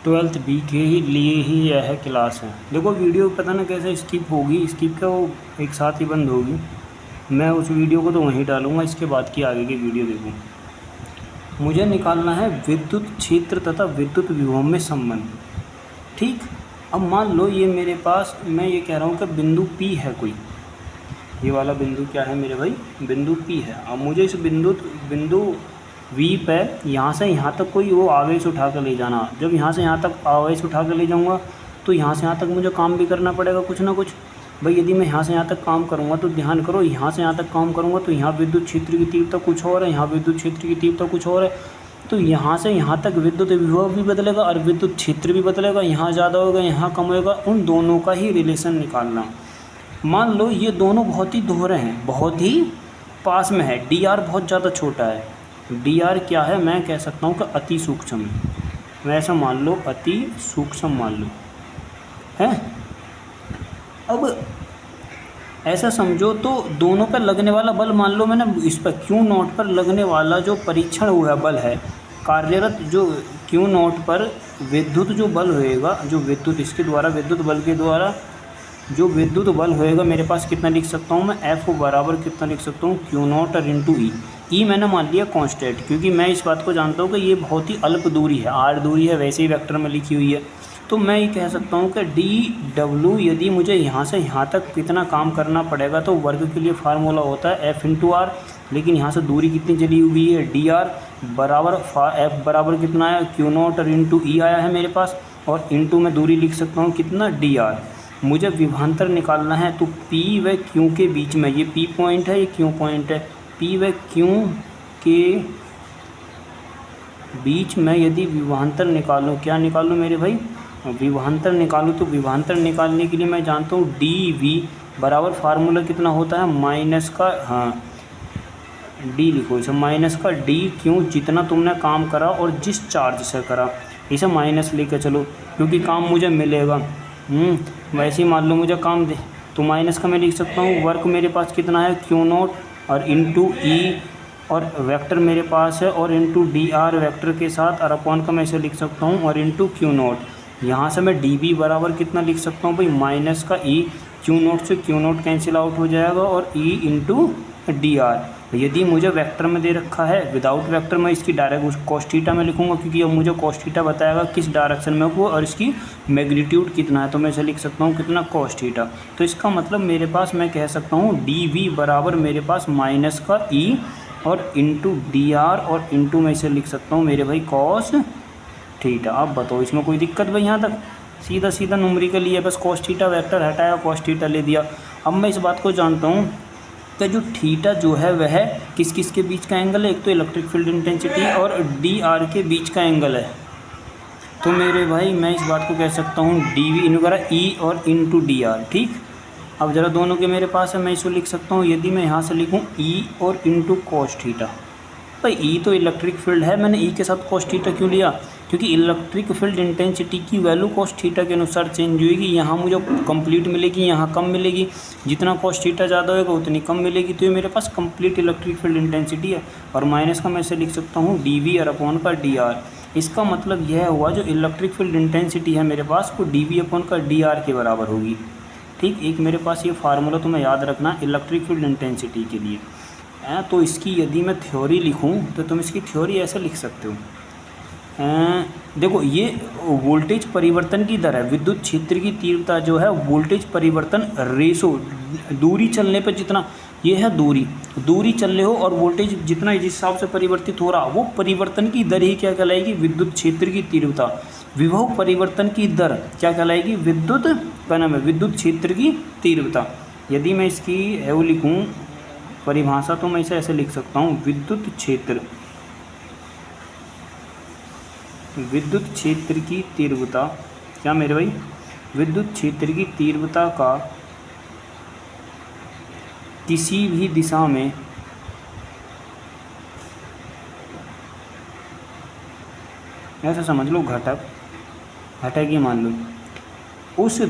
Twelfth B के ही लिए ही यह क्लास है। देखो वीडियो पता ना कैसे स्किप होगी, स्किप क्या वो एक साथ ही बंद होगी। मैं उस वीडियो को तो वहीं डालूंगा, इसके बाद की आगे की वीडियो देखूँ। मुझे निकालना है विद्युत क्षेत्र तथा विद्युत विभव में संबंध। ठीक, अब मान लो ये मेरे पास, मैं ये कह रहा हूँ कि बिंदु P है कोई, ये वाला बिंदु क्या है मेरे भाई, बिंदु P है। अब मुझे इस बिंदु V पे यहाँ से यहाँ तक कोई वो आवेश उठा कर ले जाना। जब यहाँ से यहाँ तक आवेश उठा कर ले जाऊँगा तो यहाँ से यहाँ तक मुझे काम भी करना पड़ेगा कुछ ना कुछ। भाई यदि मैं यहाँ से यहाँ तक काम करूँगा तो ध्यान करो, यहाँ से यहाँ तक काम करूँगा तो यहाँ विद्युत क्षेत्र की तीव्रता कुछ और है, यहाँ विद्युत क्षेत्र की तीव्रता कुछ और है। तो यहाँ से यहाँ तक विद्युत विभव भी बदलेगा और विद्युत क्षेत्र भी बदलेगा, यहाँ ज़्यादा होगा यहाँ कम होगा। उन दोनों का ही रिलेशन निकालना। मान लो ये दोनों बहुत ही दोहरे हैं, बहुत ही पास में है, डी आर बहुत ज़्यादा छोटा है। डी आर क्या है, मैं कह सकता हूँ कि अति सूक्ष्म है। वैसा मान लो अति सूक्ष्म मान लो है। अब ऐसा समझो तो दोनों पर लगने वाला बल, मान लो मैंने इस पर क्यू नॉट पर लगने वाला जो परीक्षण हुआ बल है कार्यरत, जो क्यू नॉट पर विद्युत जो बल होएगा, जो विद्युत इसके द्वारा विद्युत बल के द्वारा जो विद्युत बल होएगा मेरे पास कितना लिख सकता हूँ मैं, एफ बराबर कितना लिख सकता हूँ, क्यू नॉट और इंटू ई मैंने मान लिया कांस्टेंट, क्योंकि मैं इस बात को जानता हूँ कि ये बहुत ही अल्प दूरी है, आर दूरी है, वैसे ही वेक्टर में लिखी हुई है। तो मैं ये कह सकता हूँ कि डी डब्ल्यू, यदि मुझे यहाँ से यहाँ तक कितना काम करना पड़ेगा तो वर्ग के लिए फार्मूला होता है एफ इंटू आर, लेकिन यहाँ से दूरी कितनी चली हुई है, डी आर बराबर एफ बराबर कितना है, क्यू नॉट और इंटू ई आया है मेरे पास, और इंटू में दूरी लिख सकता हूँ कितना, डी आर। मुझे विभवांतर निकालना है तो P व Q के बीच में, ये P पॉइंट है, ये Q पॉइंट है, P व Q के बीच में यदि विभवांतर निकालूँ, क्या निकालूँ मेरे भाई, विभवांतर निकालूँ, तो विभवांतर निकालने के लिए मैं जानता हूँ dV बराबर फार्मूला कितना होता है, माइनस का, हाँ D लिखो इसे, माइनस का dQ, जितना तुमने काम करा और जिस चार्ज से करा, इसे माइनस लेकर चलो क्योंकि काम मुझे मिलेगा। वैसे ही मान लो मुझे काम दे तो माइनस का मैं लिख सकता हूँ, वर्क मेरे पास कितना है, क्यू नॉट और इंटू ई, और वेक्टर मेरे पास है, और इंटू डी आर वेक्टर के साथ, और अपॉन का मैं इसे लिख सकता हूँ, और इंटू क्यू नॉट। यहाँ से मैं डी बी बराबर कितना लिख सकता हूँ भाई, माइनस का ई, क्यू नॉट से क्यू नॉट कैंसिल आउट हो जाएगा, और ई इंटू डी आर। यदि मुझे वेक्टर में दे रखा है, विदाउट वेक्टर मैं इसकी डायरेक्ट कॉस थीटा में लिखूंगा, क्योंकि अब मुझे कॉस थीटा बताएगा किस डायरेक्शन में वो और इसकी मैग्नीट्यूड कितना है, तो मैं इसे लिख सकता हूँ कितना, कॉस थीटा। तो इसका मतलब मेरे पास मैं कह सकता हूँ डी वी बराबर मेरे पास माइनस का ई और इंटू डी आर, और इंटू मैं इसे लिख सकता हूँ मेरे भाई कॉस थीटा। अब बताओ इसमें कोई दिक्कत भाई, यहाँ तक सीधा सीधा न्यूमेरिकल लिया, बस कॉस थीटा वेक्टर हटाया, कॉस थीटा ले दिया। अब मैं इस बात को जानता हूँ कि जो थीटा जो है वह किस किस के बीच का एंगल है, एक तो इलेक्ट्रिक फील्ड इंटेंसिटी और डी आर के बीच का एंगल है। तो मेरे भाई मैं इस बात को कह सकता हूँ डी वी वगैरह ई और इंटू डी आर। ठीक, अब ज़रा दोनों के मेरे पास है, मैं इसको लिख सकता हूँ, यदि मैं यहाँ से लिखूँ ई और इंटू कॉस थीटा। भाई ई तो इलेक्ट्रिक फील्ड है, मैंने ई के साथ कॉस थीटा क्यों लिया, क्योंकि इलेक्ट्रिक फील्ड इंटेंसिटी की वैल्यू कॉस थीटा के अनुसार चेंज होगी। यहाँ मुझे कंप्लीट मिलेगी, यहाँ कम मिलेगी, जितना कॉस थीटा ज़्यादा होगा उतनी कम मिलेगी। तो ये मेरे पास कंप्लीट इलेक्ट्रिक फील्ड इंटेंसिटी है, और माइनस का मैं इसे लिख सकता हूँ डी वी और अपॉन का डी आर। इसका मतलब यह हुआ जो इलेक्ट्रिक फील्ड इंटेंसिटी है मेरे पास वो डी वी अपॉन का डी आर के बराबर होगी। ठीक, एक मेरे पास ये फार्मूला तुम्हें याद रखना इलेक्ट्रिक फील्ड इंटेंसिटी के लिए। तो इसकी यदि मैं थ्योरी लिखूं तो तुम इसकी थ्योरी ऐसे लिख सकते हो, देखो ये वोल्टेज परिवर्तन की दर है, विद्युत क्षेत्र की तीव्रता जो है वोल्टेज परिवर्तन रेशो, दूरी चलने पर जितना, ये है दूरी चल रहे हो और वोल्टेज जितना जिस हिसाब से परिवर्तित हो रहा, वो परिवर्तन की दर ही क्या कहलाएगी, विद्युत क्षेत्र की तीव्रता। विभव परिवर्तन की दर क्या कहलाएगी, विद्युत क्या नाम है, विद्युत क्षेत्र की तीव्रता। यदि मैं इसकी वो लिखूँ परिभाषा तो मैं इसे ऐसे लिख सकता हूँ, विद्युत क्षेत्र की तीव्रता, क्या मेरे भाई, विद्युत क्षेत्र की तीव्रता का किसी भी दिशा में ऐसा समझ लो, घटक ही मान लो, उस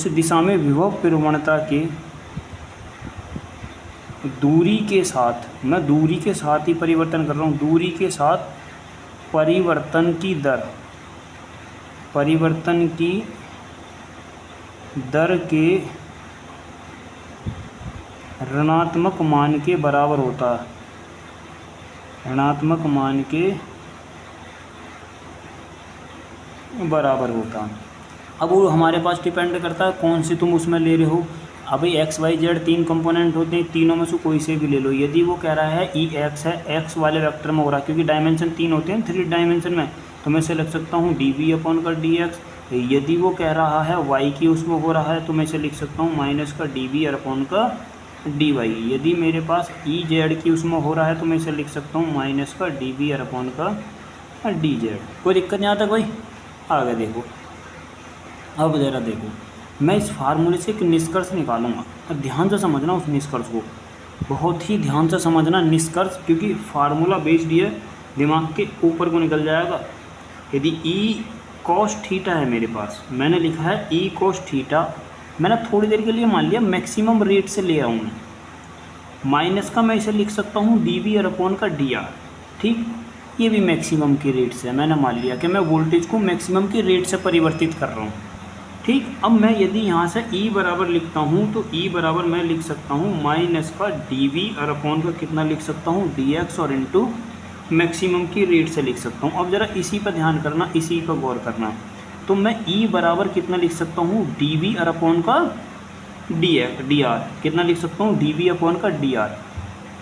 दिशा में विभव प्रवणता के दूरी के साथ, मैं दूरी के साथ ही परिवर्तन कर रहा हूँ, दूरी के साथ परिवर्तन की दर, परिवर्तन की दर के ऋणात्मक मान के बराबर होता है, ऋणात्मक मान के बराबर होता है। अब वो हमारे पास डिपेंड करता है कौन सी तुम उसमें ले रहे हो। अभी एक्स वाई जेड 3 कंपोनेंट होते हैं, तीनों में से कोई से भी ले लो। यदि वो कह रहा है ई एक्स है, एक्स वाले वेक्टर में हो रहा है, क्योंकि डायमेंशन 3 होते हैं 3 डायमेंशन में, तो मैं इसे लिख सकता हूँ डी वी अपॉन का डी एक्स। यदि वो कह रहा है वाई की उसमें हो रहा है, तो मैं इसे लिख सकता हूँ माइनस का डी वी अपॉन का डी वाई। यदि मेरे पास ई जेड की उसमें हो रहा है, तो मैं इसे लिख सकता हूँ माइनस का डी वी अपॉन का डी जेड। कोई दिक्कत नहीं आता कोई? आगे देखो, अब ज़रा देखो, मैं इस फार्मूले से एक निष्कर्ष निकालूंगा। अब ध्यान से समझना उस निष्कर्ष को, बहुत ही ध्यान से समझना निष्कर्ष, क्योंकि फार्मूला बेस्ड है, दिमाग के ऊपर को निकल जाएगा। यदि ई कॉस थीटा है मेरे पास, मैंने लिखा है ई कॉस थीटा, मैंने थोड़ी देर के लिए मान लिया मैक्सिमम रेट से ले आऊँ मैं, माइनस का मैं इसे लिख सकता हूँ डी वी अपॉन का डी आर। ठीक, ये भी मैक्सिमम की रेट से, मैंने मान लिया कि मैं वोल्टेज को मैक्सिमम की रेट से परिवर्तित कर रहा हूँ। ठीक, अब मैं यदि यहाँ से E बराबर लिखता हूँ, तो E बराबर मैं लिख सकता हूँ माइनस का डी वी और अपॉन का कितना लिख सकता हूँ डी एक्स, और इंटू मैक्सिमम की रेट से लिख सकता हूँ। अब ज़रा इसी पर ध्यान करना, इसी पर गौर करना। तो मैं E बराबर कितना लिख सकता हूँ डी वी और अपॉन का डी आर, कितना लिख सकता हूँ डी वी अपॉन का डी आर।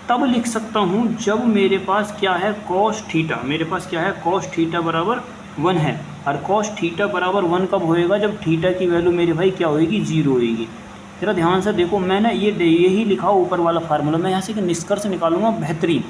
तब लिख सकता हूँ जब मेरे पास क्या है कॉस थीटा, मेरे पास क्या है कॉस थीटा बराबर 1 है। और कॉस थीटा बराबर 1 कब होएगा? जब थीटा की वैल्यू मेरे भाई क्या होएगी? 0 होएगी। जरा ध्यान से देखो, मैंने यही लिखा ऊपर वाला फार्मूला, मैं यहाँ से निष्कर्ष निकालूंगा बेहतरीन।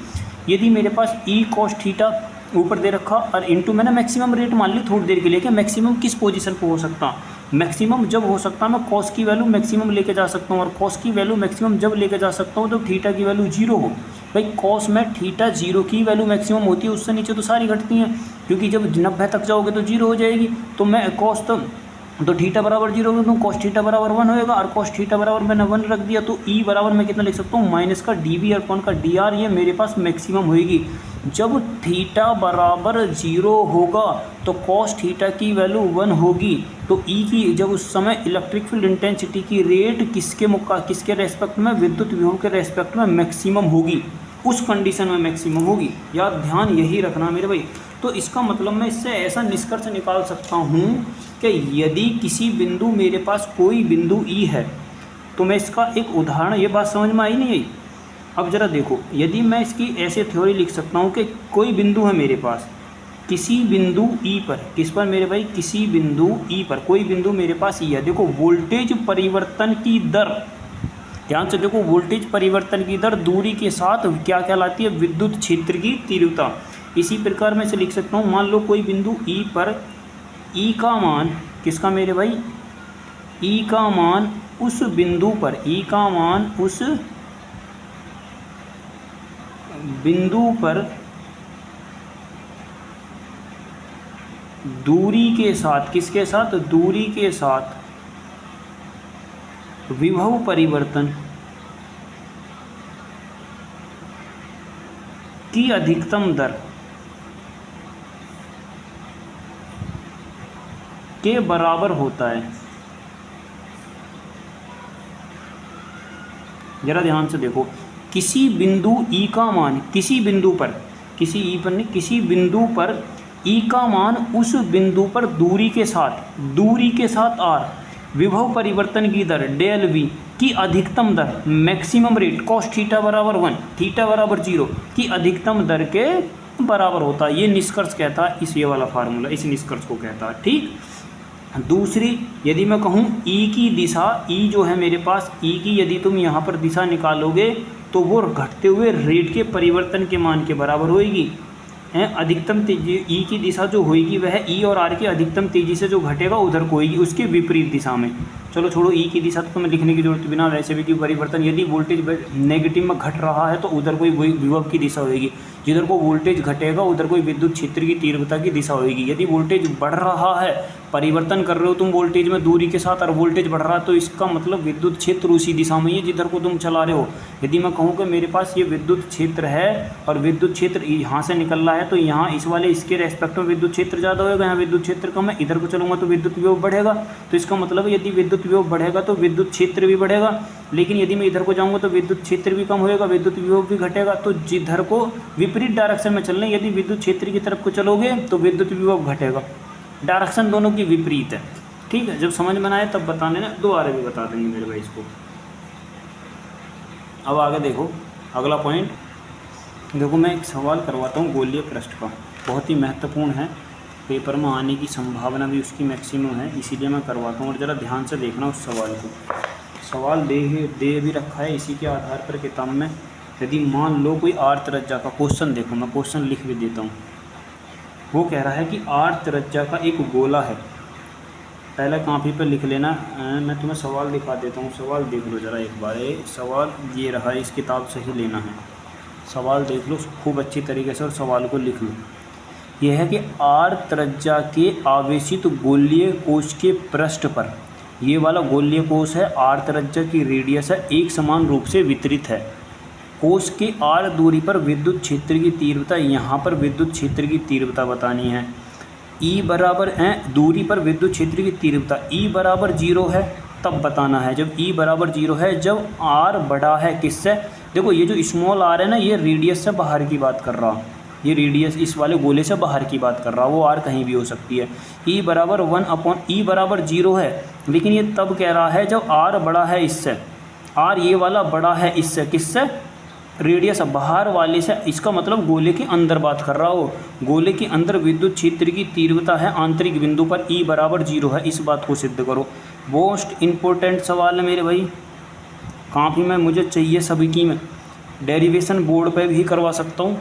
यदि मेरे पास ई कॉस थीटा ऊपर दे रखा और इंटू मैंने मैक्सिमम रेट मान ली थोड़ी देर के लिए कि मैक्सिमम किस पोजीशन पर हो सकता, मैक्सिमम जब हो सकता मैं कॉस की वैल्यू मैक्सिमम लेके जा सकता हूँ, और कॉस की वैल्यू मैक्सिमम जब लेके जा सकता हूँ तो थीटा की वैल्यू 0 हो। भाई कॉस में थीटा 0 की वैल्यू मैक्सिमम होती है, उससे नीचे तो सारी घटती हैं, क्योंकि जब 90 तक जाओगे तो 0 हो जाएगी। तो मैं कॉस तो थीटा बराबर 0 होगा, तो कॉस थीटा बराबर 1 होएगा, और कॉस थीटा बराबर मैंने 1 रख दिया, तो ई बराबर मैं कितना लिख सकता हूँ माइनस का डी वी अपॉन का डी आर। ये मेरे पास मैक्सिमम होएगी। जब थीटा बराबर 0 होगा तो कॉस थीटा की वैल्यू 1 होगी, तो ई की जब उस समय इलेक्ट्रिक फील्ड इंटेंसिटी की रेट किसके रेस्पेक्ट में, विद्युत विभव के रेस्पेक्ट में मैक्सिमम होगी, उस कंडीशन में मैक्सिमम होगी। यार ध्यान यही रखना मेरे भाई। तो इसका मतलब मैं इससे ऐसा निष्कर्ष निकाल सकता हूँ कि यदि किसी बिंदु मेरे पास कोई बिंदु ई है, तो मैं इसका एक उदाहरण, ये बात समझ में आई नहीं आई? अब ज़रा देखो, यदि मैं इसकी ऐसे थ्योरी लिख सकता हूँ कि कोई बिंदु है मेरे पास, किसी बिंदु ई पर, किस पर मेरे भाई? किसी बिंदु ई पर कोई बिंदु मेरे पास ई है। देखो वोल्टेज परिवर्तन की दर, ध्यान से देखो, वोल्टेज परिवर्तन की दर दूरी के साथ क्या कहलाती है? विद्युत क्षेत्र की तीव्रता। इसी प्रकार मैं इसे लिख सकता हूँ, मान लो कोई बिंदु ई पर ई का मान, किसका मेरे भाई? ई का मान उस बिंदु पर, ई का मान उस बिंदु पर दूरी के साथ, किसके साथ? दूरी के साथ विभव परिवर्तन की अधिकतम दर के बराबर होता है। जरा ध्यान से देखो, किसी बिंदु ई का मान, किसी बिंदु पर, किसी ई पर नहीं, किसी बिंदु पर ई का मान उस बिंदु पर दूरी के साथ आर, विभव परिवर्तन की दर डेल वी की अधिकतम दर, मैक्सिमम रेट कॉस थीटा बराबर 1, थीटा बराबर 0 की अधिकतम दर के बराबर होता है। ये निष्कर्ष कहता है, इस ये वाला फार्मूला इस निष्कर्ष को कहता है। ठीक, दूसरी, यदि मैं कहूँ ई की दिशा, ई जो है मेरे पास, ई की यदि तुम यहाँ पर दिशा निकालोगे तो वो घटते हुए रेट के परिवर्तन के मान के बराबर होएगी। अधिकतम तेजी, ई की दिशा जो होएगी वह ई और आर की अधिकतम तेजी से जो घटेगा उधर को होएगी, उसके विपरीत दिशा में। चलो छोड़ो, ई की दिशा तो तुम्हें लिखने की जरूरत बिना वैसे भी, कि परिवर्तन यदि वोल्टेज नेगेटिव में घट रहा है तो उधर कोई विभव की दिशा होगी, जिधर को वोल्टेज घटेगा उधर कोई विद्युत क्षेत्र की तीव्रता की दिशा होगी। यदि वोल्टेज बढ़ रहा है, परिवर्तन कर रहे हो तुम वोल्टेज में दूरी के साथ, और वोल्टेज बढ़ रहा है तो इसका मतलब विद्युत क्षेत्र उसी दिशा में ही है जिधर को तुम चला रहे हो। यदि मैं कहूँ कि मेरे पास ये विद्युत क्षेत्र है और विद्युत क्षेत्र यहाँ से निकल रहा है, तो यहाँ इस वाले इसके रेस्पेक्ट में विद्युत क्षेत्र ज़्यादा होगा, यहाँ विद्युत क्षेत्र कम है, इधर को चलूँगा तो विद्युत विभव बढ़ेगा। तो इसका मतलब यदि विद्युत विभव बढ़ेगा तो विद्युत क्षेत्र भी बढ़ेगा, लेकिन यदि मैं इधर को जाऊँगा तो विद्युत क्षेत्र भी कम होएगा, विद्युत विभव भी घटेगा। तो जिधर को विपरीत डायरेक्शन में चलना, यदि विद्युत क्षेत्र की तरफ को चलोगे तो विद्युत विभव घटेगा। डायरेक्शन दोनों की विपरीत है, ठीक है। जब समझ में आए तब बताने ना, दोबारा भी बता देंगे मेरे भाई इसको। अब आगे देखो अगला पॉइंट, देखो मैं एक सवाल करवाता हूँ गोलीय पृष्ठ का, बहुत ही महत्वपूर्ण है, पेपर में आने की संभावना भी उसकी मैक्सिमम है, इसीलिए मैं करवाता हूँ। और ज़रा ध्यान से देखना उस सवाल को, सवाल दे भी रखा है इसी के आधार पर किताब में। यदि मान लो कोई आर त्रिज्या का क्वेश्चन, देखो मैं क्वेश्चन लिख भी देता हूँ। वो कह रहा है कि आर त्रिज्या का एक गोला है, पहले कॉपी पर लिख लेना, मैं तुम्हें सवाल दिखा देता हूँ। सवाल देख लो ज़रा एक बार, सवाल ये रहा, इस किताब से ही लेना है। सवाल देख लो खूब अच्छी तरीके से और सवाल को लिख लो। यह है कि आर त्रिज्या के आवेशित गोलीय कोश के पृष्ठ पर, ये वाला गोलीय कोश है, आर त्रिज्या की रेडियस है, एक समान रूप से वितरित है। कोश के आर दूरी पर विद्युत क्षेत्र की तीव्रता, यहाँ पर विद्युत क्षेत्र की तीव्रता बतानी है। ई बराबर है, दूरी पर विद्युत क्षेत्र की तीव्रता ई बराबर 0 है, तब बताना है। जब ई बराबर 0 है, जब आर बड़ा है किससे, देखो ये जो स्मॉल आर है ना, ये रेडियस से बाहर की बात कर रहा, ये रेडियस इस वाले गोले से बाहर की बात कर रहा, वो आर कहीं भी हो सकती है। ई बराबर 1 ई बराबर 0 है, लेकिन ये तब कह रहा है जब आर बड़ा है इससे, आर ये वाला बड़ा है इससे, किससे, रेडियस बाहर वाले से, इसका मतलब गोले के अंदर बात कर रहा हो। गोले के अंदर विद्युत क्षेत्र की तीव्रता है आंतरिक बिंदु पर ई बराबर 0 है, इस बात को सिद्ध करो। मोस्ट इम्पोर्टेंट सवाल है मेरे भाई, कॉपी में मुझे चाहिए सभी की, मैं डेरिवेशन बोर्ड पे भी करवा सकता हूँ।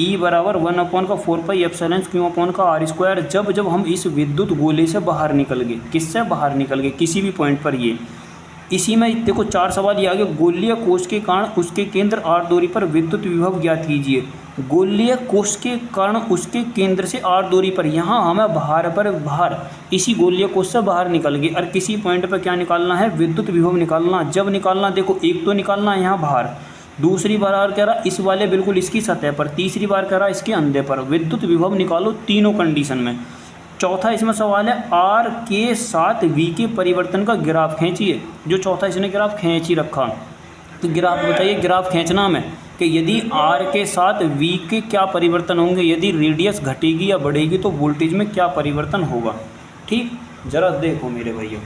ई बराबर 1/4πε/Q/r²। जब हम इस विद्युत गोले से बाहर निकल गए, किससे बाहर निकल गए, किसी भी पॉइंट पर, ये इसी में देखो 4 सवाल ये आ गए। गोलीय कोश के कारण उसके केंद्र आर दूरी पर विद्युत विभव ज्ञात कीजिए। गोलीय कोश के कारण उसके केंद्र से आर दूरी पर, यहाँ हमें बाहर इसी गोलीय कोश से बाहर निकल गए और किसी पॉइंट पर क्या निकालना है, विद्युत विभव निकालना। जब निकालना, देखो एक तो निकालना है यहाँ बाहर, दूसरी बार कह रहा इस वाले बिल्कुल इसकी सतह पर, तीसरी बार कह रहा इसके अंधे पर। विद्युत विभव निकालो तीनों कंडीशन में। चौथा इसमें सवाल है आर के साथ वी के परिवर्तन का ग्राफ खींचिए। जो चौथा इसने ग्राफ खींच ही रखा, तो ग्राफ बताइए, ग्राफ खींचना में कि यदि आर के साथ वी के क्या परिवर्तन होंगे, यदि रेडियस घटेगी या बढ़ेगी तो वोल्टेज में क्या परिवर्तन होगा। ठीक, जरा देखो मेरे भाइयों,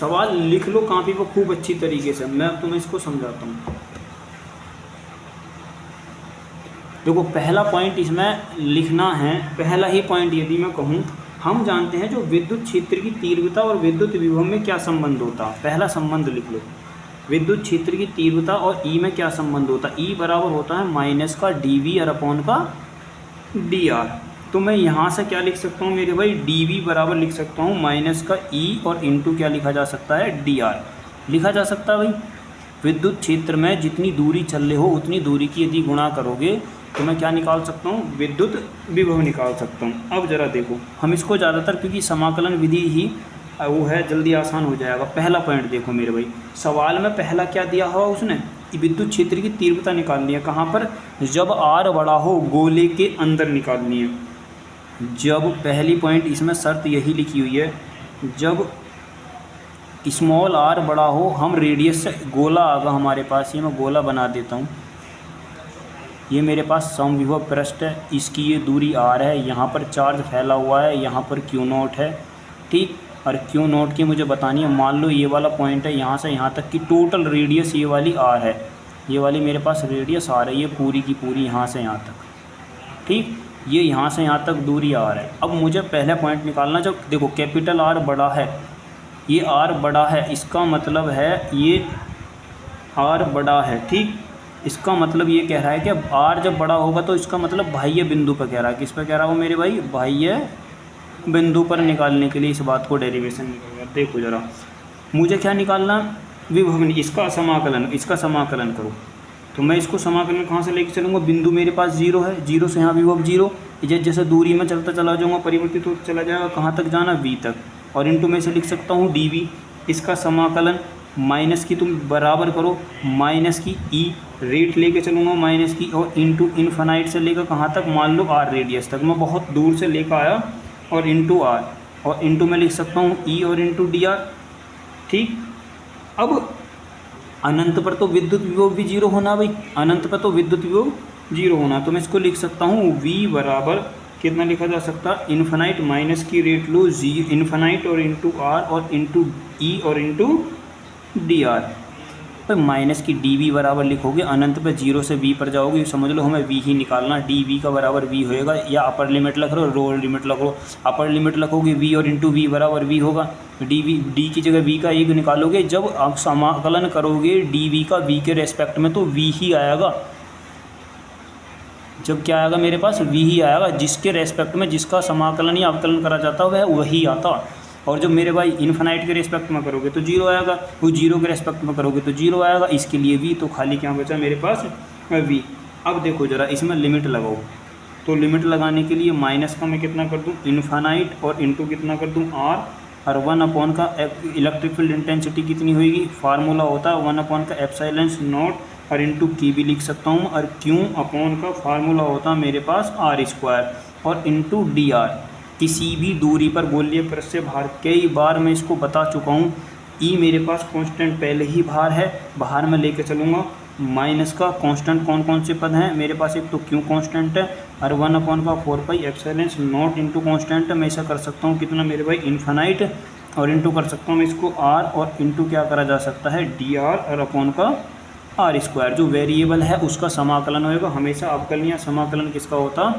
सवाल लिख लो कॉपी पर खूब अच्छी तरीके से, मैं तुम्हें इसको समझाता हूँ। देखो पहला पॉइंट इसमें लिखना है, पहला ही पॉइंट यदि मैं कहूँ, हम जानते हैं जो विद्युत क्षेत्र की तीव्रता और विद्युत विभव में क्या संबंध होता है। पहला संबंध लिख लो, विद्युत क्षेत्र की तीव्रता और ई में क्या संबंध होता है। ई बराबर होता है माइनस का डी और अपॉन का डी आर। तो मैं यहाँ से क्या लिख सकता हूँ मेरे भाई, डी वी बराबर लिख सकता हूँ माइनस का ई और इंटू क्या लिखा जा सकता है, डी आर लिखा जा सकता है भाई। विद्युत क्षेत्र में जितनी दूरी चल रहे हो उतनी दूरी की यदि गुणा करोगे तो मैं क्या निकाल सकता हूँ, विद्युत विभव निकाल सकता हूँ। अब जरा देखो, हम इसको ज़्यादातर क्योंकि समाकलन विधि ही वो है, जल्दी आसान हो जाएगा। पहला पॉइंट देखो मेरे भाई, सवाल में पहला क्या दिया हुआ उसने, विद्युत क्षेत्र की तीव्रता निकालनी है। कहाँ पर, जब आर बड़ा हो गोले के अंदर निकालनी है। जब पहली पॉइंट इसमें शर्त यही लिखी हुई है, जब स्मॉल आर बड़ा हो, हम रेडियस से, गोला आगा हमारे पास, ये मैं गोला बना देता हूँ, ये मेरे पास समविभव पृष्ठ है, इसकी ये दूरी आर है, यहाँ पर चार्ज फैला हुआ है, यहाँ पर क्यू नोट है। ठीक, और क्यू नोट की मुझे बतानी है, मान लो ये वाला पॉइंट है, यहाँ से यहाँ तक की टोटल रेडियस ये वाली आर है, ये वाली मेरे पास रेडियस आर है, ये पूरी की पूरी यहाँ से यहाँ तक। ठीक, ये यहाँ से यहाँ तक दूरी आर है। अब मुझे पहले पॉइंट निकालना, जब देखो कैपिटल आर बड़ा है, ये आर बड़ा है, इसका मतलब है ये आर बड़ा है। ठीक, इसका मतलब ये कह रहा है कि आर जब बड़ा होगा तो इसका मतलब बाह्य बिंदु पर कह रहा है, किस पे कह रहा हो मेरे भाई, बाह्य बिंदु पर निकालने के लिए इस बात को डेरिवेशन निकालना। देखो जरा, मुझे क्या निकालना, विभव, इसका समाकलन करो। तो मैं इसको समाकलन कहाँ से लेके चलूँगा, बिंदु मेरे पास 0 है, 0 से यहाँ विभव 0, जैसे दूरी में चलता चला जाऊँगा परिवर्तित होता चला जाएगा, कहाँ तक जाना, v तक। और इनटू में से लिख सकता हूँ dv, इसका समाकलन माइनस की तुम बराबर करो माइनस की e, रेट लेके चलूँगा माइनस की, और इनटू इनफाइनाइट से लेकर कहाँ तक, मान लो r रेडियस तक, मैं बहुत दूर से लेकर आया, और इनटू r, और इनटू में लिख सकता हूँ e और इनटू dr। ठीक, अब अनंत पर तो विद्युत विभव भी 0 होना भाई, अनंत पर तो विद्युत विभव 0 होना, तो मैं इसको लिख सकता हूँ v बराबर कितना लिखा जा सकता, इन्फानाइट माइनस की रेट लो जी इन्फानाइट और इंटू r और इंटू ई और इंटू डी आर। पर माइनस की डी वी बराबर लिखोगे, अनंत पे 0 से v पर जाओगे, समझ लो हमें v ही निकालना, डी वी का बराबर v होएगा, या अपर लिमिट रख लो, लोअर लिमिट रखो। अपर लिमिट रखोगे v और इंटू वी बराबर v होगा, डी की जगह v का एक निकालोगे, जब आप समाकलन करोगे डी वी का v के रेस्पेक्ट में तो v ही आएगा, जब क्या आएगा मेरे पास v ही आएगा, जिसके रेस्पेक्ट में जिसका समाकलन या अवकलन करा जाता है वह वही आता। और जब मेरे भाई इन्फानाइट के रेस्पेक्ट में करोगे तो 0 आएगा, वो 0 के रेस्पेक्ट में करोगे तो 0 आएगा, इसके लिए v, तो खाली क्या बचा मेरे पास v। अब देखो जरा इसमें लिमिट लगाओ, तो लिमिट लगाने के लिए माइनस का मैं कितना कर दूँ इन्फानाइट, और इंटू कितना कर दूँ r, और 1 का इलेक्ट्रिक फील्ड इंटेंसिटी कितनी होगी, फार्मूला होता है 1 का एप्सिलॉन नॉट, और इंटू की भी लिख सकता हूँ, और क्यू अपॉन का फार्मूला होता है मेरे पास r², और इंटू डी आर। किसी भी दूरी पर गोलीय पृष्ठ से भार, कई बार मैं इसको बता चुका हूँ, ई मेरे पास कांस्टेंट पहले ही भार है, बाहर में लेके चलूँगा, माइनस का कांस्टेंट कौन कौन से पद हैं मेरे पास, एक तो क्यू कांस्टेंट है, और 1 का 4 एप्सिलॉन नॉट इंटू कांस्टेंट है, मैं ऐसा कर सकता हूँ कितना मेरे भाई इन्फानाइट, और इंटू कर सकता हूँ मैं इसको r, और इंटू क्या करा जा सकता है डी आर, और अपॉन का r²। जो वेरिएबल है उसका समाकलन होएगा, हमेशा अवकलन या समाकलन किसका होता,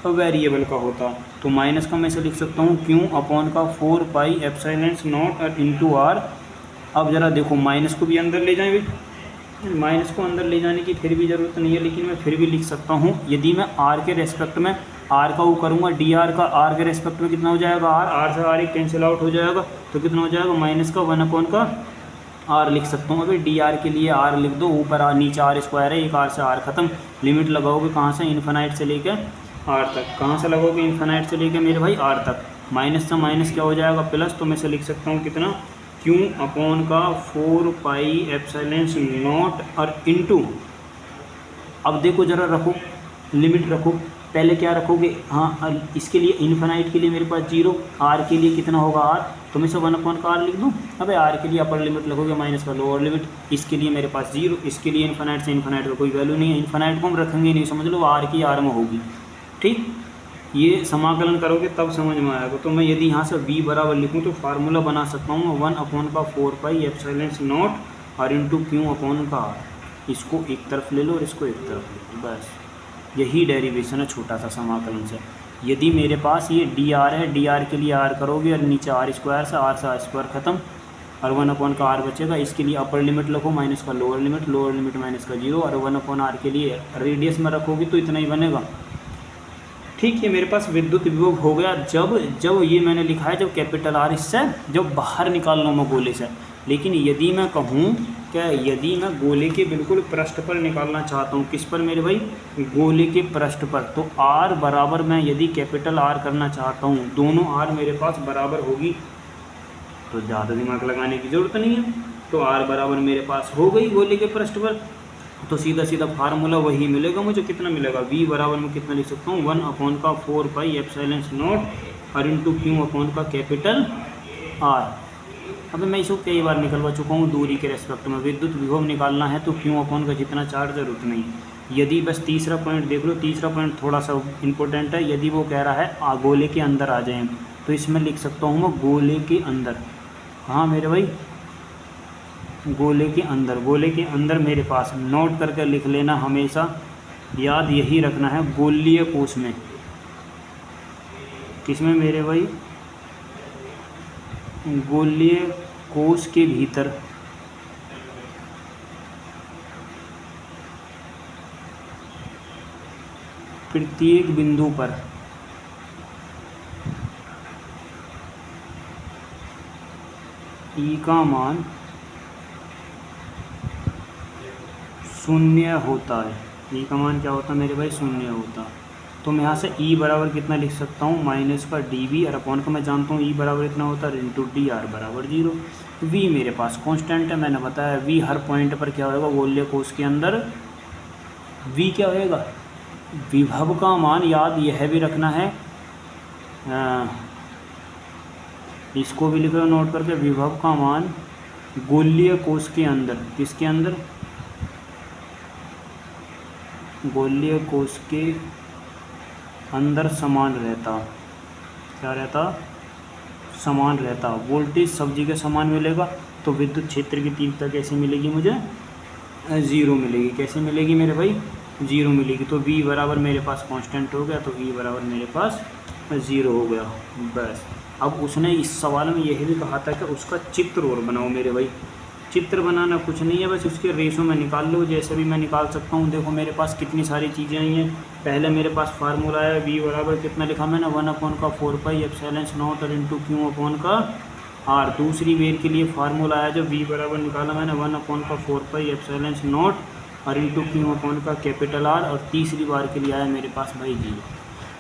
तो वेरिएबल का होता। तो माइनस का मैं इसे लिख सकता हूँ क्यू अपॉन का 4 एप्सिलॉन नॉट और इंटू r। अब ज़रा देखो माइनस को भी अंदर ले जाएं, माइनस को अंदर ले जाने की फिर भी ज़रूरत नहीं है, लेकिन मैं फिर भी लिख सकता हूँ, यदि मैं r के रेस्पेक्ट में r का वो करूँगा डी आर का, r के रेस्पेक्ट में कितना हो जाएगा r से r कैंसिल आउट हो जाएगा, तो कितना हो जाएगा माइनस का 1 का r लिख सकता हूँ। अभी डी आर के लिए r लिख दो, ऊपर नीचे r² है, एक r से r ख़त्म, लिमिट लगाओगे कहाँ से, इन्फानाइट से लेकर r तक, कहाँ से लगोगे इन्फानाइट से लेकर मेरे भाई r तक, माइनस से माइनस क्या हो जाएगा प्लस, तो मैं से लिख सकता हूँ कितना क्यू अपॉन का 4 एप्सिलॉन नॉट और इंटू। अब देखो ज़रा रखो, लिमिट रखो, पहले क्या रखोगे, हाँ इसके लिए इन्फानाइट के लिए मेरे पास 0, r के लिए कितना होगा r, तो मैं से 1 का r लिख दूँ। अबे r के लिए अपर लिमिट लगोगे माइनस का लोअर लिमिट, इसके लिए मेरे पास 0, इसके लिए इन्फानाइट से इन्फानाइट का कोई वैल्यू नहीं है, इन्फानाइट को हम रखेंगे नहीं, समझ लो r की r में होगी। ठीक, ये समाकलन करोगे तब समझ में आएगा। तो मैं यदि यहाँ से v बराबर लिखूँ तो फार्मूला बना सकता हूँ 1 का 4 एप्सिलॉन नॉट और इंटू क्यू अपॉन का r। इसको एक तरफ ले लो और इसको एक तरफ ले लो, बस यही डेरिवेशन है छोटा सा समाकलन से। यदि मेरे पास ये डी आर है, डी आर के लिए r करोगे और नीचे r² से r² ख़त्म, और 1 का r बचेगा, इसके लिए अपर लिमिट रखो माइनस का लोअर लिमिट माइनस का 0, और 1/r के लिए रेडियस में रखोगे तो इतना ही बनेगा। ठीक, ये मेरे पास विद्युत विभव हो गया। जब ये मैंने लिखा है जब कैपिटल R इससे जब बाहर निकाल लूँ मैं गोले से। लेकिन यदि मैं कहूँ क्या, यदि मैं गोले के बिल्कुल पृष्ठ पर निकालना चाहता हूँ, किस पर मेरे भाई, गोले के पृष्ठ पर, तो R बराबर मैं यदि कैपिटल R करना चाहता हूँ, दोनों R मेरे पास बराबर होगी, तो ज़्यादा दिमाग लगाने की ज़रूरत नहीं है। तो R बराबर मेरे पास हो गई गोले के पृष्ठ पर, तो सीधा सीधा फार्मूला वही मिलेगा मुझे। कितना मिलेगा, v बराबर में कितना लिख सकता हूँ 1 का 4 एप्सिलॉन नॉट और इंटू क्यू अपॉन का कैपिटल R। अब मैं इसको कई बार निकलवा चुका हूँ दूरी के रेस्पेक्ट में। विद्युत विभव निकालना है तो क्यू अपॉन का जितना चार्ज जरूरत नहीं। यदि बस तीसरा पॉइंट देख लो, तीसरा पॉइंट थोड़ा सा इंपॉर्टेंट है। यदि वो कह रहा है गोले के अंदर आ जाएँ, तो इसमें लिख सकता हूँ मैं गोले के अंदर। हाँ मेरे भाई, गोले के अंदर मेरे पास नोट करके लिख लेना, हमेशा याद यही रखना है, गोलीय कोश में। किसमें मेरे भाई, गोलीय कोश के भीतर प्रत्येक बिंदु पर ई का मान शून्य होता है, ई का मान क्या होता है मेरे भाई, शून्य होता। तो मैं यहाँ से ई बराबर कितना लिख सकता हूँ, माइनस का डी वी और अपॉन का मैं जानता हूँ ई बराबर इतना होता है इंटू डी आर बराबर 0। वी मेरे पास कांस्टेंट है, मैंने बताया वी हर पॉइंट पर क्या होगा, गोलीय कोष के अंदर वी क्या होएगा, विभव का मान। याद यह भी रखना है, इसको भी लिख लो नोट करके, विभव का मान गोलीय कोष के अंदर, किसके अंदर, गोलीय कोष के अंदर समान रहता। क्या रहता, समान रहता। वोल्टेज सब जगह समान मिलेगा, तो विद्युत क्षेत्र की तीव्रता कैसे मिलेगी मुझे, 0 मिलेगी। कैसे मिलेगी मेरे भाई, 0 मिलेगी। तो v बराबर मेरे पास कांस्टेंट हो गया, तो v बराबर मेरे पास 0 हो गया। बस अब उसने इस सवाल में यही भी कहा था कि उसका चित्र और बनाओ मेरे भाई। चित्र बनाना कुछ नहीं है, बस उसके रेशो में निकाल लो, जैसे भी मैं निकाल सकता हूँ। देखो मेरे पास कितनी सारी चीज़ें आई हैं। पहले मेरे पास फार्मूला है, v बराबर कितना लिखा मैंने, 1/4πε0 और इंटू क्यू अपॉन का आर। दूसरी वेर के लिए फार्मूला आया जो v बराबर निकाला मैंने 1/4πε0 और इंटू क्यू अपॉन का कैपिटल आर। और तीसरी बार के लिए आया मेरे पास भाई 0।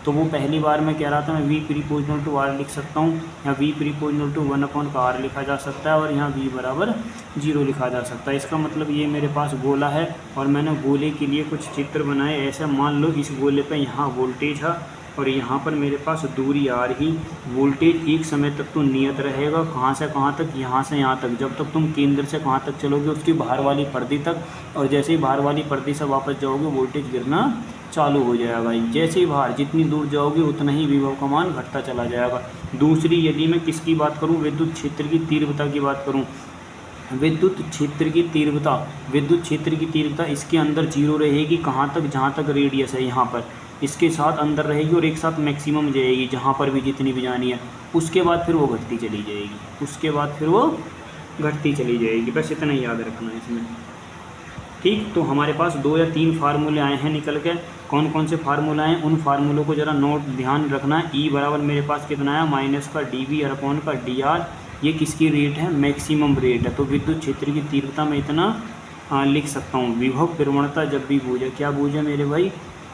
तो वो पहली बार मैं कह रहा था मैं v प्रीपोजिशनल टू आर लिख सकता हूँ, या v प्रीपोजिशनल टू 1/r लिखा जा सकता है, और यहाँ v बराबर 0 लिखा जा सकता है। इसका मतलब ये मेरे पास गोला है और मैंने गोले के लिए कुछ चित्र बनाए। ऐसा मान लो इस गोले पे यहाँ वोल्टेज है और यहाँ पर मेरे पास दूरी आ रही। वोल्टेज एक समय तक तो नियत रहेगा, कहाँ से कहाँ तक, यहाँ से यहाँ तक। जब तक तुम केंद्र से कहाँ तक चलोगे, उसकी बाहर वाली पर्दी तक, और जैसे ही बाहर वाली पर्दी से वापस जाओगे वोल्टेज गिरना चालू हो जाएगा भाई। जैसे ही बाहर जितनी दूर जाओगे उतना ही विभव का मान घटता चला जाएगा। दूसरी, यदि मैं किसकी बात करूँ, विद्युत क्षेत्र की तीव्रता की बात करूँ, विद्युत क्षेत्र की तीव्रता, विद्युत क्षेत्र की तीव्रता इसके अंदर 0 रहेगी। कहाँ तक, जहाँ तक रेडियस है यहाँ पर, इसके साथ अंदर रहेगी और एक साथ मैक्सिमम जाएगी जहाँ पर भी जितनी भी जानी है। उसके बाद फिर वो घटती चली जाएगी, उसके बाद फिर वो घटती चली जाएगी। बस इतना ही याद रखना है इसमें, ठीक। तो हमारे पास 2 या 3 फार्मूले आए हैं निकल के। कौन कौन से फार्मूला हैं, उन फार्मूलों को ज़रा नोट ध्यान रखना है। ई बराबर मेरे पास कितना है, माइनस का डी वी और अपॉन का डी आर। ये किसकी रेट है, मैक्सिमम रेट है। तो विद्युत क्षेत्र की तीव्रता में इतना लिख सकता हूँ। विभव प्रवणता जब भी बूझे, क्या बूझे मेरे भाई,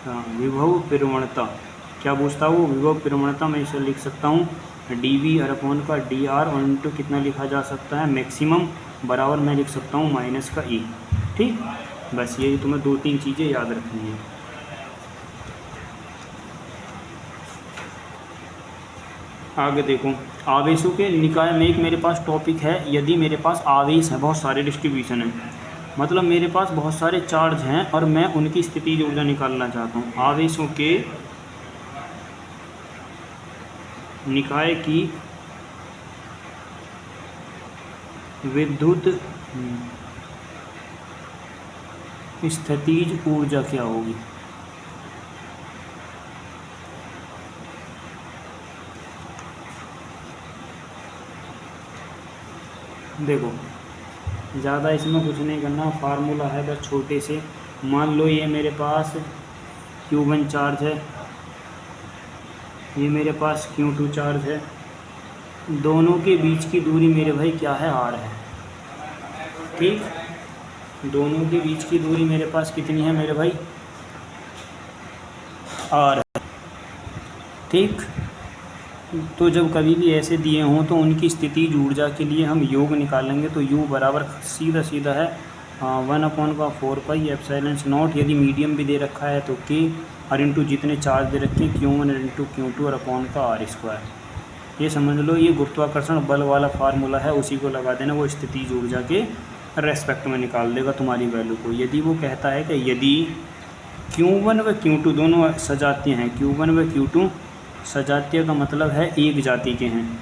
विभव प्रवणता क्या पूछता है वो, विभव प्रवणता मैं इसे लिख सकता हूँ डी वी और अपॉन का डी आर, और इंटू कितना लिखा जा सकता है, मैक्सिमम बराबर मैं लिख सकता हूँ माइनस का ई। ठीक, बस ये तुम्हें 2-3 चीज़ें याद रखनी है। आगे देखो, आवेशों के निकाय में एक मेरे पास टॉपिक है। यदि मेरे पास आवेश है, बहुत सारे डिस्ट्रीब्यूशन है, मतलब मेरे पास बहुत सारे चार्ज हैं और मैं उनकी स्थितिज ऊर्जा निकालना चाहता हूँ। आवेशों के निकाय की विद्युत स्थितिज ऊर्जा क्या होगी। देखो, ज़्यादा इसमें कुछ नहीं करना, फार्मूला है बस छोटे से। मान लो ये मेरे पास Q1 चार्ज है, ये मेरे पास Q2 चार्ज है। दोनों के बीच की दूरी मेरे भाई क्या है, R है। ठीक, दोनों के बीच की दूरी मेरे पास कितनी है मेरे भाई, R है। ठीक, तो जब कभी भी ऐसे दिए हों तो उनकी स्थितिज ऊर्जा के लिए हम योग निकालेंगे। तो U बराबर सीधा सीधा है 1/4πε0। यदि मीडियम भी दे रखा है तो K, और इंटू जितने चार्ज दे रखे हैं Q1 इंटू Q2 और अपॉन का R²। ये समझ लो, ये गुरुत्वाकर्षण बल वाला फार्मूला है, उसी को लगा देना, वो स्थितिज ऊर्जा के रेस्पेक्ट में निकाल देगा तुम्हारी वैल्यू को। यदि वो कहता है कि यदि Q1 व Q2 दोनों सजातीय हैं, Q1 व Q2 सजातीय का मतलब है एक जाति के हैं,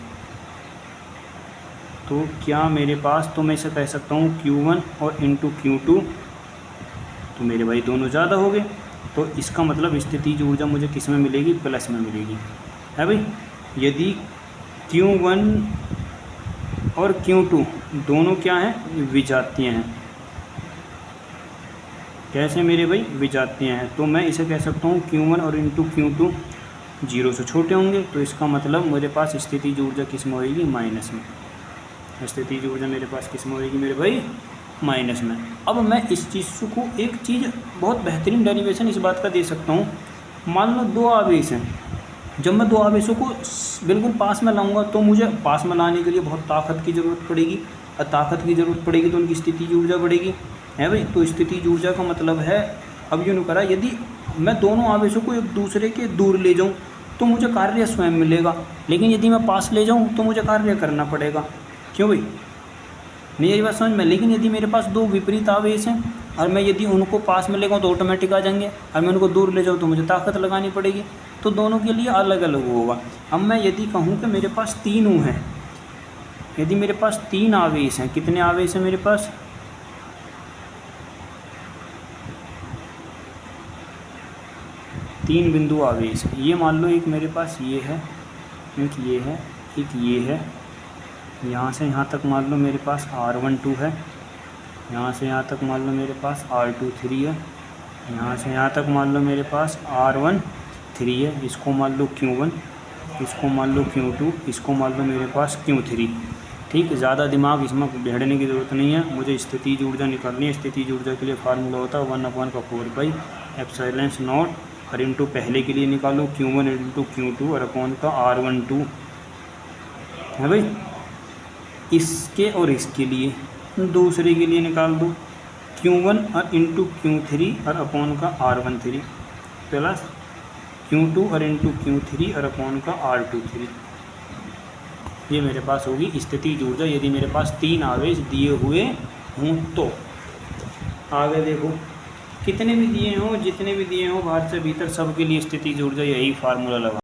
तो क्या मेरे पास, तो मैं इसे कह सकता हूँ Q1 और इंटू Q2, तो मेरे भाई दोनों ज़्यादा हो गए। तो इसका मतलब स्थितिज ऊर्जा मुझे किस में मिलेगी, प्लस में मिलेगी, है भाई। यदि Q1 और Q2 दोनों क्या हैं, विजातीय हैं। कैसे मेरे भाई, विजातीय हैं, तो मैं इसे कह सकता हूँ Q1 और इंटू Q2 0 से छोटे होंगे। तो इसका मतलब मेरे पास स्थितिज ऊर्जा किस में होगी, माइनस में। स्थितिज ऊर्जा मेरे पास किस में होगी मेरे भाई, माइनस में। अब मैं इस चीज़ को एक चीज़ बहुत बेहतरीन डेरिवेशन इस बात का दे सकता हूँ। मान लो दो आवेश हैं, जब मैं दो आवेशों को बिल्कुल पास में लाऊंगा तो मुझे पास में लाने के लिए बहुत ताकत की ज़रूरत पड़ेगी, और ताकत की ज़रूरत पड़ेगी तो उनकी स्थितिज ऊर्जा बढ़ेगी, है भाई। तो स्थितिज ऊर्जा का मतलब है, अब यूँ करा, यदि मैं दोनों आवेशों को एक दूसरे के दूर ले जाऊँ तो मुझे कार्य स्वयं मिलेगा, लेकिन यदि मैं पास ले जाऊँ तो मुझे कार्य करना पड़ेगा। क्यों भाई, मेरी बात समझ में। लेकिन यदि मेरे पास दो विपरीत आवेश हैं और मैं यदि उनको पास में ले जाऊँ तो ऑटोमेटिक आ जाएंगे, और मैं उनको दूर ले जाऊँ तो मुझे ताकत लगानी पड़ेगी, तो दोनों के लिए अलग अलग होगा। अब मैं यदि कहूँ कि मेरे पास तीनों हैं, यदि मेरे पास तीन आवेश हैं, कितने आवेश हैं मेरे पास, तीन बिंदु आवेश। ये मान लो एक मेरे पास ये है, एक ये है, एक ये है, यहाँ से यहाँ तक मान लो मेरे पास R12 है, यहाँ से यहाँ तक मान लो मेरे पास R23 है, यहाँ से यहाँ तक मान लो मेरे पास R13 है, इसको मान लो Q1, इसको मान लो Q2, इसको मान लो मेरे पास Q3। ठीक, ज़्यादा दिमाग इसमें ढेड़ने की ज़रूरत नहीं है, मुझे स्थितिज ऊर्जा निकालनी है। स्थितिज ऊर्जा के लिए फार्मूला होता है 1/4πε0 और इंटू पहले के लिए निकालो Q1 इंटू Q2 और अपॉन का R12 है भाई। इसके और इसके लिए दूसरे के लिए निकाल दो Q1 और इंटू Q3 और अपॉन का R13 प्लस Q2 और इंटू Q3 और अपॉन का R23। ये मेरे पास होगी स्थितिज ऊर्जा यदि मेरे पास तीन आवेश दिए हुए हों तो। आगे देखो, कितने भी दिए हों, जितने भी दिए हों, बाहर से भीतर सबके लिए स्थितिज ऊर्जा यही फार्मूला लगा।